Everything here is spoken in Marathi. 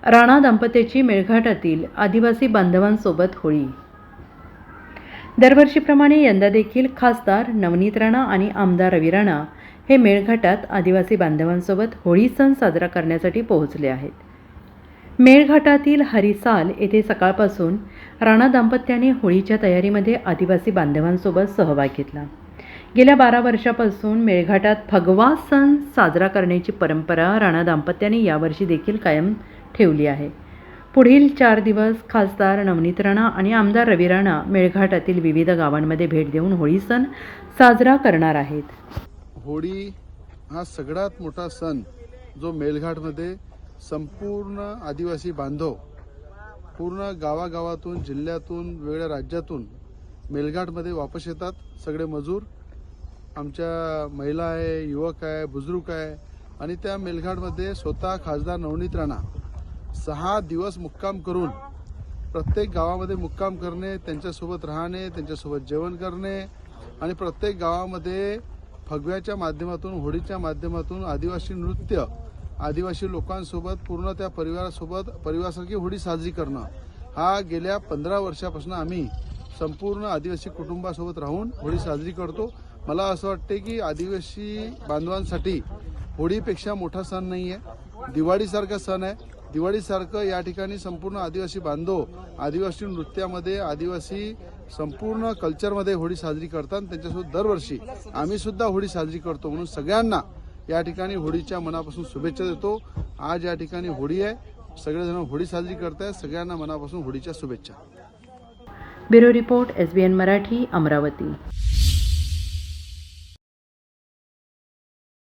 राणा दाम्पत्याची मेळघाटातील आदिवासी बांधवांसोबत होळी। दरवर्षीप्रमाणे यंदा देखील खासदार नवनीत राणा आणि आमदार रवी राणा हे मेळघाटात आदिवासी बांधवांसोबत होळी सण साजरा करण्यासाठी पोहोचले आहेत। मेळघाटातील हरिसाल येथे सकाळपासून राणा दाम्पत्याने होळीच्या तयारीमध्ये आदिवासी बांधवांसोबत सहभाग घेतला। गेल्या 12 वर्षापासून मेळघाटात फगवा सण साजरा करण्याची परंपरा राणा दाम्पत्याने यावर्षी देखील कायम ठेवली आहे। पुढील 4 दिवस खासदार नवनीत राणा आणि आमदार रवी राणा मेळघाटातील विविध गावांमध्ये भेट देऊन होळी सण साजरा करणार आहेत। होळी हा सगळ्यात मोठा सण जो मेळघाटमध्ये संपूर्ण आदिवासी बांधव पूर्ण गावागावातून जिल्ह्यातून वेगळ्या राज्यातून मेळघाटमध्ये वापस येतात। सगळे मजूर आमच्या महिला आहे, युवक आहे, बुजुर्ग आहे आणि त्या मेळघाटमध्ये स्वतः खासदार नवनीत राणा 6 दिवस मुक्काम करून प्रत्येक गावामध्ये मुक्काम करणे, त्यांच्यासोबत राहणे, त्यांच्यासोबत जेवण करणे आणि प्रत्येक गावामध्ये फगव्याच्या माध्यमातून होळीच्या माध्यमातून आदिवासी नृत्य आदिवासी लोकांसोबत पूर्ण त्या परिवारासारखी होळी साजरी करणं हा गेल्या 15 वर्षापासून आम्ही संपूर्ण आदिवासी कुटुंबासोबत राहून होळी साजरी करतो। मला असं वाटते की आदिवासी बांधवांसाठी होळीपेक्षा मोठा सण नाही आहे। दिवाळीसारखा सण आहे। दिवाळीसारखं या ठिकाणी संपूर्ण आदिवासी बांधव आदिवासी नृत्यामध्ये आदिवासी संपूर्ण कल्चरमध्ये होळी साजरी करतात। त्यांच्यासोबत दरवर्षी आम्ही सुद्धा होळी साजरी करतो। म्हणून सगळ्यांना या ठिकाणी होळीच्या मनापासून शुभेच्छा देतो। आज या ठिकाणी होळी आहे, सगळेजण होळी साजरी करतायत। सगळ्यांना मनापासून होळीच्या शुभेच्छा। Bureau report SBN Marathi, Amravati.